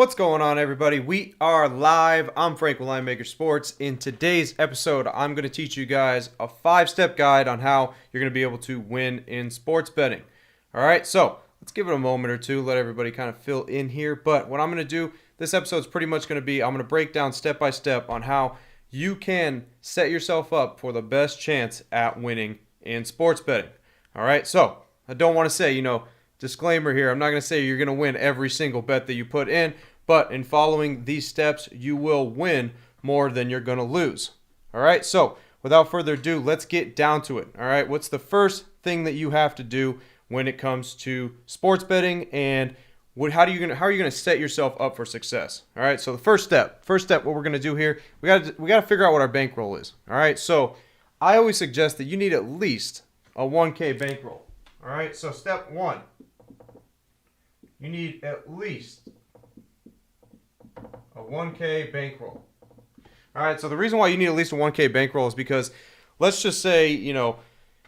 What's going on, everybody? We are live. I'm Frank with Linemaker Sports. In today's episode, I'm going to teach you guys a 5-step guide on how you're going to be able to win in sports betting. All right, so let's give it a moment or two, let everybody kind of fill in here. But what I'm going to do, this episode is pretty much going to be, I'm going to break down step by step on how you can set yourself up for the best chance at winning in sports betting. All right, so I don't want to say, disclaimer here, I'm not going to say you're going to win every single bet that you put in, but in following these steps, you will win more than you're going to lose. All right, so without further ado, let's get down to it. All right, what's the first thing that you have to do when it comes to sports betting, and how are you going to set yourself up for success? All right, so the first step, what we're going to do here, we got to figure out what our bankroll is. All right, so I always suggest that you need at least a 1K bankroll. All right, so step one, you need at least a 1K bankroll. All right, so the reason why you need at least a 1K bankroll is because let's just say,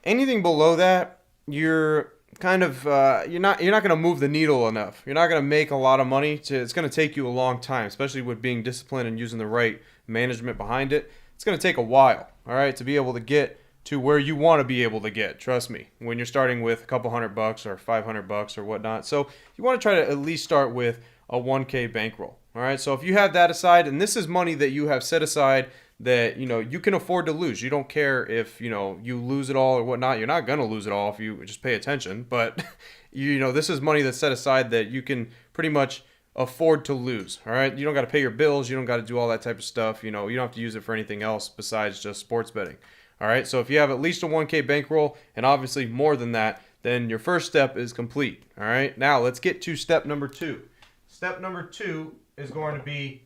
anything below that, you're kind of you're not going to move the needle enough. You're not going to make a lot of money. It's going to take you a long time, especially with being disciplined and using the right management behind it. It's going to take a while, all right, to be able to get to where you want to be able to get. Trust me, when you're starting with a couple $100 or $500 or whatnot. So you want to try to at least start with a 1K bankroll. All right, so if you have that aside, and this is money that you have set aside that you can afford to lose. You don't care if you lose it all or whatnot. You're not gonna lose it all if you just pay attention. But this is money that's set aside that you can pretty much afford to lose. All right, you don't got to pay your bills. You don't got to do all that type of stuff. You don't have to use it for anything else besides just sports betting. All right, so if you have at least a 1K bankroll and obviously more than that, then your first step is complete. All right, now let's get to step number 2. Step number 2 is going to be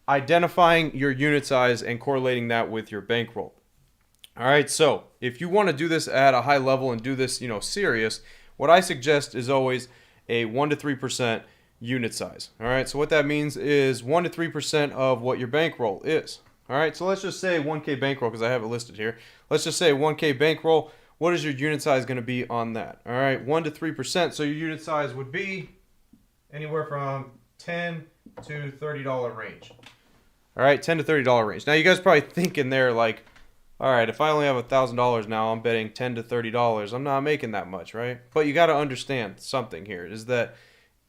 identifying your unit size and correlating that with your bankroll. All right, so if you want to do this at a high level and do this, serious, what I suggest is always a 1 to 3% unit size. All right, so what that means is 1 to 3% of what your bankroll is. All right, so let's just say 1K bankroll because I have it listed here. Let's just say 1K bankroll. What is your unit size going to be on that? All right, 1 to 3%. So your unit size would be anywhere from $10 to $30 range. All right, $10 to $30 range. Now you guys are probably thinking there like, all right, if I only have $1,000 now, I'm betting $10 to $30. I'm not making that much, right? But you got to understand something here is that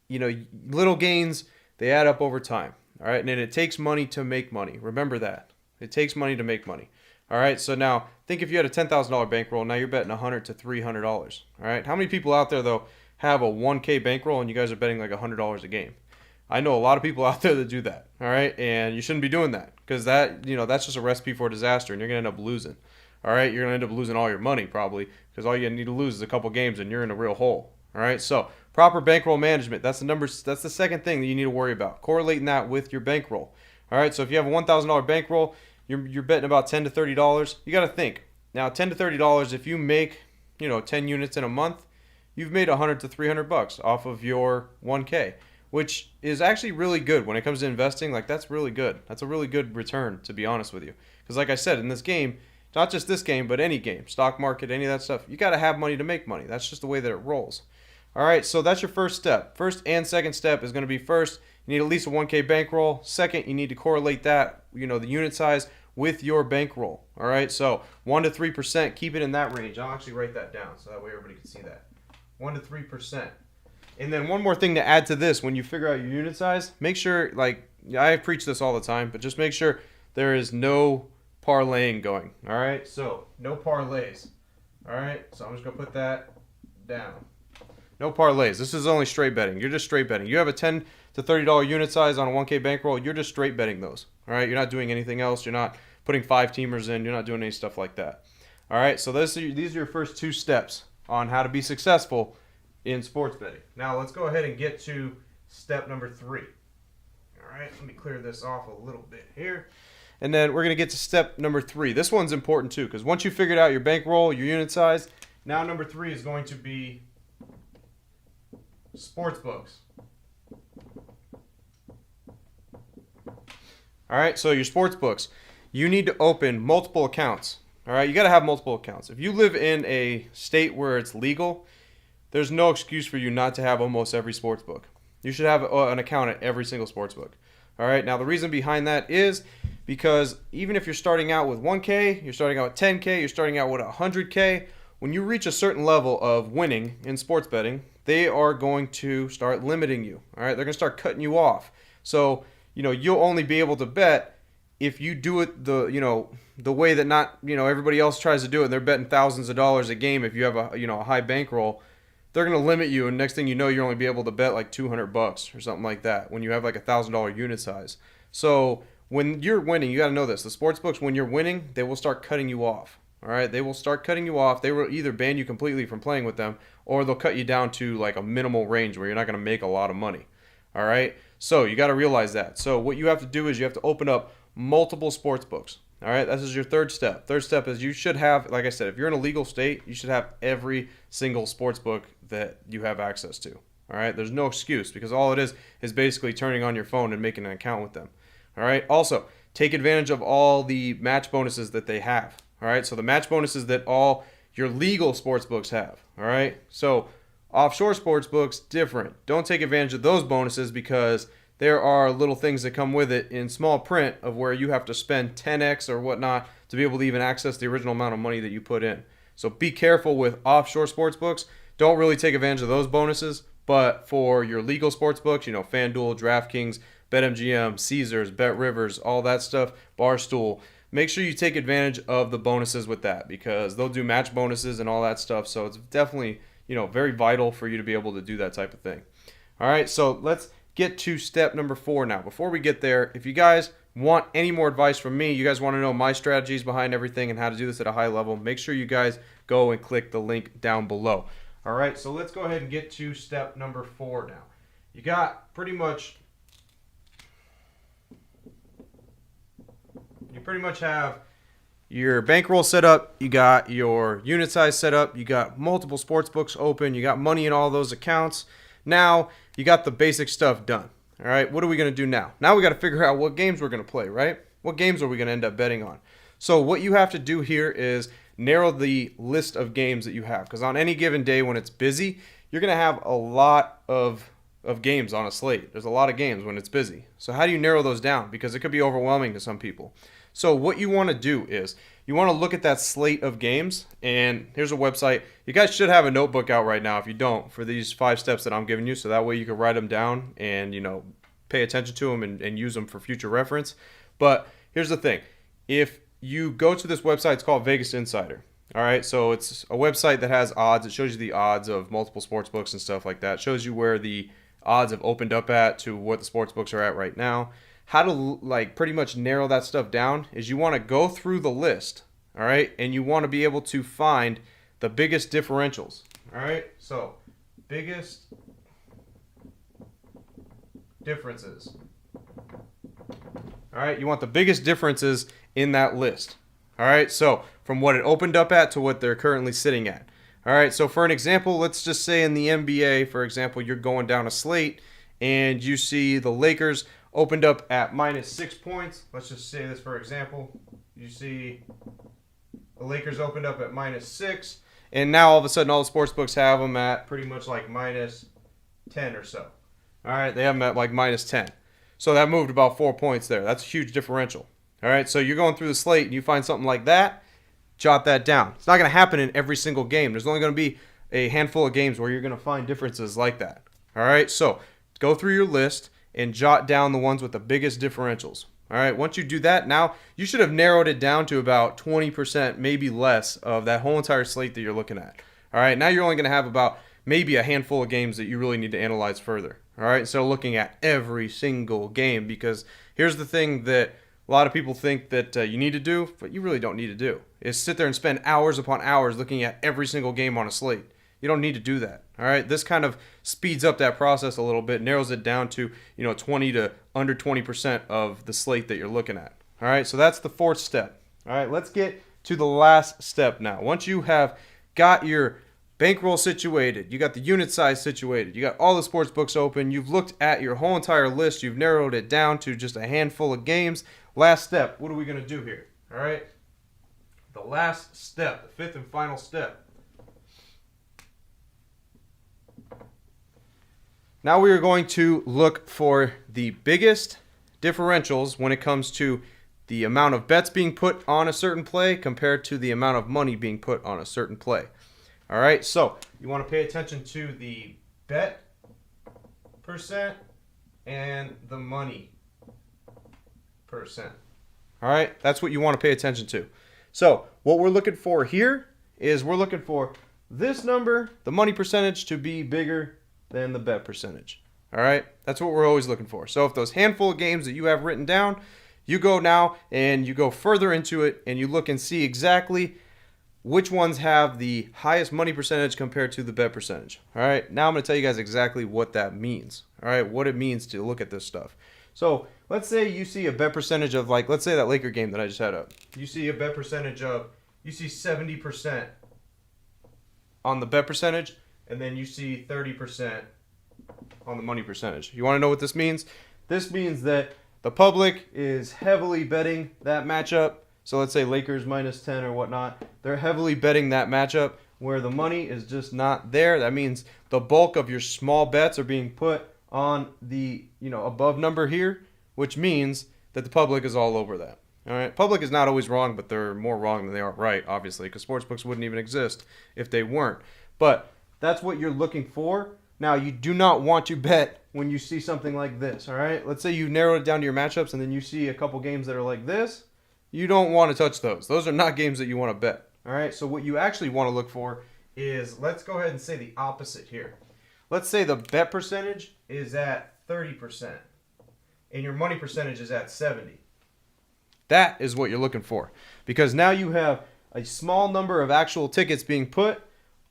little gains, they add up over time. All right, and it takes money to make money. Remember that. It takes money to make money. All right, so now think if you had a $10,000 bankroll, now you're betting $100 to $300. All right, how many people out there though have a 1K bankroll and you guys are betting like $100 a game? I know a lot of people out there that do that. All right, and you shouldn't be doing that because that's just a recipe for disaster, and you're gonna end up losing. All right, you're gonna end up losing all your money probably because all you need to lose is a couple games and you're in a real hole. All right, so proper bankroll management. That's the second thing that you need to worry about. Correlating that with your bankroll. All right, so if you have a $1,000 bankroll, you're betting about $10 to $30. You got to think now, $10 to $30. If you make 10 units in a month, you've made $100 to $300 off of your 1K, which is actually really good when it comes to investing. Like that's really good. That's a really good return, to be honest with you. Because like I said, in this game, not just this game, but any game, stock market, any of that stuff, you got to have money to make money. That's just the way that it rolls. All right, so that's your first step. First and second step is going to be first, you need at least a 1K bankroll. Second, you need to correlate that, the unit size with your bankroll. All right, so 1 to 3%, keep it in that range. I'll actually write that down so that way everybody can see that. 1 to 3%. And then one more thing to add to this, when you figure out your unit size, make sure, I preach this all the time, but just make sure there is no parlaying going. All right, so no parlays. All right, so I'm just going to put that down. No parlays. This is only straight betting. You're just straight betting. You have a $10 to $30 unit size on a 1K bankroll. You're just straight betting those. All right. You're not doing anything else. You're not putting 5-teamers in. You're not doing any stuff like that. All right. So these are your first 2 steps on how to be successful in sports betting. Now let's go ahead and get to step number 3. All right. Let me clear this off a little bit here. And then we're going to get to step number 3. This one's important too because once you figured out your bankroll, your unit size, now number 3 is going to be sports books. All right, so your sports books, you need to open multiple accounts. All right, you got to have multiple accounts. If you live in a state where it's legal, there's no excuse for you not to have almost every sports book. You should have an account at every single sportsbook. All right. Now the reason behind that is because even if you're starting out with 1K, you're starting out with 10K, you're starting out with 100K, when you reach a certain level of winning in sports betting, they are going to start limiting you. All right. They're going to start cutting you off. So, you'll only be able to bet if you do it the way that not, everybody else tries to do it. They're betting thousands of dollars a game. If you have a high bankroll, they're going to limit you. And next thing you know, you're only be able to bet like $200 or something like that when you have like $1,000 unit size. So when you're winning, you got to know this. The sports books, when you're winning, they will start cutting you off. All right. They will start cutting you off. They will either ban you completely from playing with them, or they'll cut you down to like a minimal range where you're not going to make a lot of money. All right. So you got to realize that. So what you have to do is you have to open up multiple sports books. All right. This is your third step. Third step is you should have, like I said, if you're in a legal state, you should have every single sports book that you have access to. All right. There's no excuse, because all it is basically turning on your phone and making an account with them. All right. Also, take advantage of all the match bonuses that they have. All right. So the match bonuses that all your legal sports books have. All right. So offshore sports books, different. Don't take advantage of those bonuses, because there are little things that come with it in small print of where you have to spend 10x or whatnot to be able to even access the original amount of money that you put in. So be careful with offshore sports books. Don't really take advantage of those bonuses. But for your legal sports books, FanDuel, DraftKings, BetMGM, Caesars, BetRivers, all that stuff, Barstool, make sure you take advantage of the bonuses with that, because they'll do match bonuses and all that stuff. So it's definitely, very vital for you to be able to do that type of thing. All right, so let's get to step number 4 now. Before we get there, if you guys want any more advice from me, you guys want to know my strategies behind everything and how to do this at a high level, make sure you guys go and click the link down below. All right, so let's go ahead and get to step number 4 now. You got pretty much have your bankroll set up, you got your unit size set up, you got multiple sports books open, you got money in all those accounts. Now you got the basic stuff done. All right, what are we going to do now? Now we got to figure out what games we're going to play, right? What games are we going to end up betting on? So what you have to do here is narrow the list of games that you have, because on any given day when it's busy, you're going to have a lot of games on a slate. There's a lot of games when it's busy. So how do you narrow those down? Because it could be overwhelming to some people. So what you want to do is you want to look at that slate of games, and here's a website. You guys should have a notebook out right now if you don't, for these 5 steps that I'm giving you, so that way you can write them down and pay attention to them and use them for future reference. But here's the thing. If you go to this website, it's called Vegas Insider. All right, so it's a website that has odds. It shows you the odds of multiple sports books and stuff like that. It shows you where the odds have opened up at to what the sports books are at right now. How to pretty much narrow that stuff down is you want to go through the list, all right, and you want to be able to find the biggest differentials. All right, so biggest differences. All right, you want the biggest differences in that list. All right, so from what it opened up at to what they're currently sitting at. All right, so for an example, let's just say in the NBA, for example, you're going down a slate and you see the Lakers opened up at -6 points. Let's just say this for example. You see the Lakers opened up at -6, and now all of a sudden all the sports books have them at pretty much like -10 or so. All right, they have them at like -10. So that moved about 4 points there. That's a huge differential. All right, so you're going through the slate and you find something like that, jot that down. It's not going to happen in every single game. There's only going to be a handful of games where you're going to find differences like that. All right, so go through your list and jot down the ones with the biggest differentials. All right, once you do that, now you should have narrowed it down to about 20%, maybe less, of that whole entire slate that you're looking at. All right, now you're only going to have about maybe a handful of games that you really need to analyze further. All right, instead of looking at every single game, because here's the thing that a lot of people think that you need to do, but you really don't need to do, is sit there and spend hours upon hours looking at every single game on a slate. You don't need to do that. All right, this kind of speeds up that process a little bit, narrows it down to 20 to under 20% of the slate that you're looking at. All right, so that's the 4th step. All right, let's get to the last step now. Once you have got your bankroll situated, you got the unit size situated, you got all the sports books open, you've looked at your whole entire list, you've narrowed it down to just a handful of games. Last step, what are we going to do here? All right, the last step, the 5th and final step. now we are going to look for the biggest differentials when it comes to the amount of bets being put on a certain play compared to the amount of money being put on a certain play. All right, so you want to pay attention to the bet percent and the money percent. All right, that's what you want to pay attention to. So what we're looking for here is we're looking for this number, the money percentage, to be bigger than the bet percentage. All right, that's what we're always looking for. So if those handful of games that you have written down, you go now and you go further into it and you look and see exactly which ones have the highest money percentage compared to the bet percentage. All right, now I'm going to tell you guys exactly what that means. All right, what it means to look at this stuff. So let's say you see a bet percentage of, like, let's say that Laker game that I just had up. You see a bet percentage of, you see 70% on the bet percentage, and then you see 30% on the money percentage. You want to know what this means? This means that the public is heavily betting that matchup. So let's say Lakers minus 10 or whatnot. They're heavily betting that matchup where the money is just not there. That means the bulk of your small bets are being put on the, above number here, which means that the public is all over that. All right, public is not always wrong, but they're more wrong than they are right, obviously, because sportsbooks wouldn't even exist if they weren't. But that's what you're looking for. Now, you do not want to bet when you see something like this, all right? Let's say you narrowed it down to your matchups and then you see a couple games that are like this. You don't want to touch those. Those are not games that you want to bet, all right? So what you actually want to look for is, let's go ahead and say the opposite here. Let's say the bet percentage is at 30% and your money percentage is at 70%. That is what you're looking for, because now you have a small number of actual tickets being put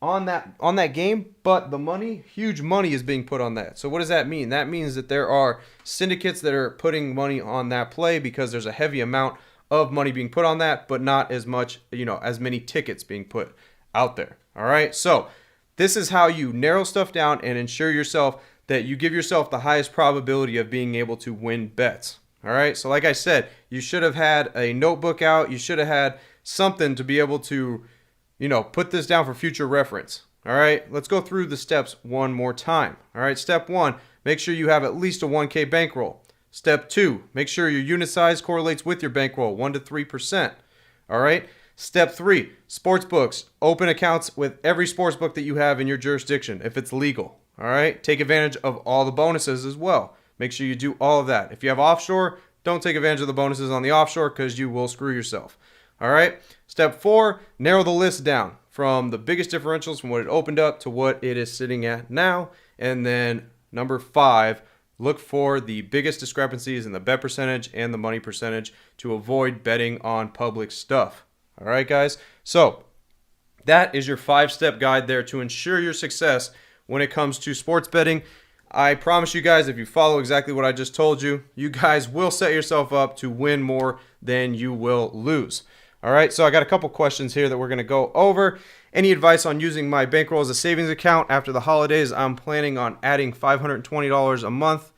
on that game, but the money, huge money, is being put on that. So what does that mean? That means that there are syndicates that are putting money on that play because there's a heavy amount of money being put on that, but not as much, as many tickets being put out there. All right. So this is how you narrow stuff down and ensure yourself that you give yourself the highest probability of being able to win bets. All right. So like I said, you should have had a notebook out. You should have had something to be able to, put this down for future reference. All right. Let's go through the steps one more time. All right. Step 1, make sure you have at least a 1K bankroll. Step 2, make sure your unit size correlates with your bankroll, 1 to 3%. All right. Step 3, sportsbooks. Open accounts with every sportsbook that you have in your jurisdiction if it's legal. All right. Take advantage of all the bonuses as well. Make sure you do all of that. If you have offshore, don't take advantage of the bonuses on the offshore because you will screw yourself. All right. Step 4, narrow the list down from the biggest differentials from what it opened up to what it is sitting at now. And then number 5, look for the biggest discrepancies in the bet percentage and the money percentage to avoid betting on public stuff. All right, guys. So that is your 5-step guide there to ensure your success when it comes to sports betting. I promise you guys, if you follow exactly what I just told you, you guys will set yourself up to win more than you will lose. All right, so I got a couple questions here that we're going to go over. Any advice on using my bankroll as a savings account after the holidays? I'm planning on adding $520 a month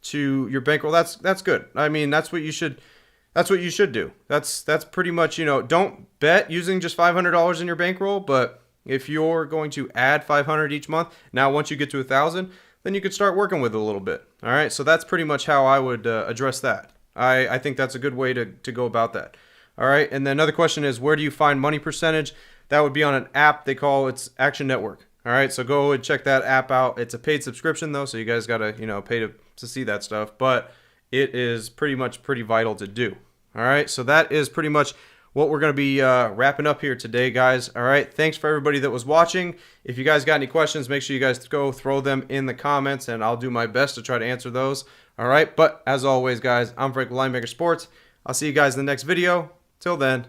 to your bankroll. That's good. I mean, that's what you should do. That's pretty much, don't bet using just $500 in your bankroll, but if you're going to add $500 each month, now once you get to $1,000, then you could start working with it a little bit. All right, so that's pretty much how I would address that. I think that's a good way to go about that. All right, and then another question is, where do you find money percentage? That would be on an app they call Action Network. All right, so go and check that app out. It's a paid subscription though, so you guys gotta pay to see that stuff, but it is pretty vital to do. All right, so that is pretty much what we're going to be wrapping up here today, guys. All right, thanks for everybody that was watching. If you guys got any questions, make sure you guys go throw them in the comments, and I'll do my best to try to answer those. All right, but as always, guys, I'm Frank with Linemaker Sports. I'll see you guys in the next video. Till then.